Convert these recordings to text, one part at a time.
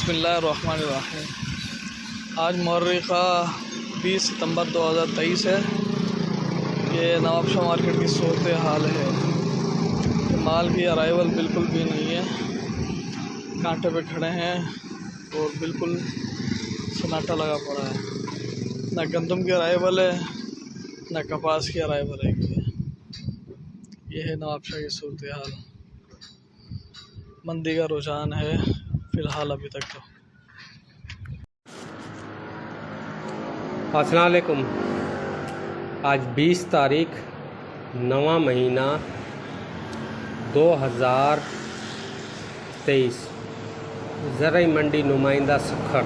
बिस्मिल्लाहिर्रहमानिर्रहीम। आज मौर्रिखा 20 सितंबर 2023 है। ये नवाबशाह मार्केट की सूरत हाल है। माल की अराइवल बिल्कुल भी नहीं है। कांटे पे खड़े हैं और बिल्कुल सन्नाटा लगा पड़ा है। ना गंदम की अराइवल है, ना कपास की अराइवल है। ये है नवाबशाह की सूरत हाल। मंदी का रुझान है फ़िलहाल अभी तक तो। अस्सलाम वालेकुम। आज 20 तारीख 9वां महीना 2023। ज़राई मंडी नुमाइंदा सखर।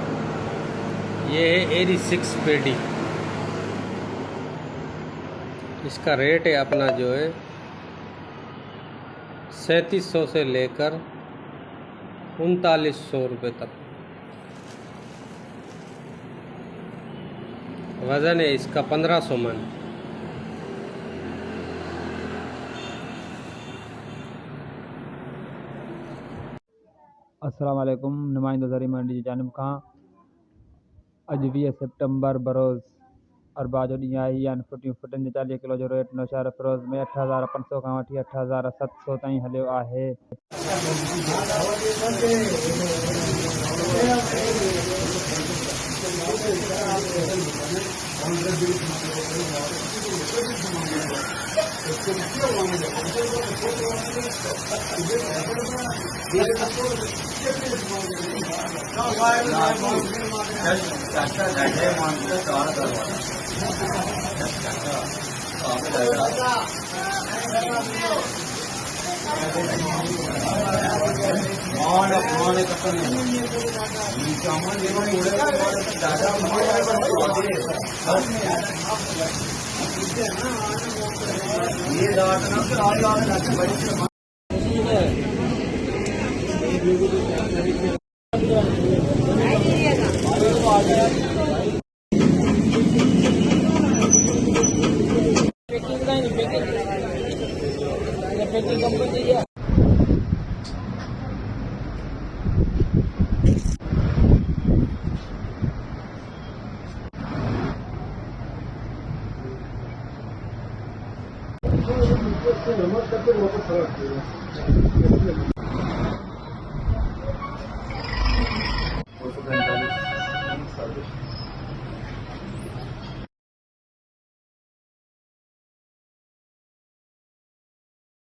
ये है एरी 6 पेडी। इसका रेट है अपना जो है 3700 से लेकर 3900 रुपये तक। वज़न है इसका 1500 मन। अस्सलाम वालेकुम। नुमाइंदा ज़री मंडी जी जानिब खां अज 20 सितंबर बरोज़ और बाजो ॾींहुं आई यानी फुटनि जो 40 किलो जो रेट नौशहर फिरोज़ में 8500 खां वठी 8700 ताईं हलियो आहे।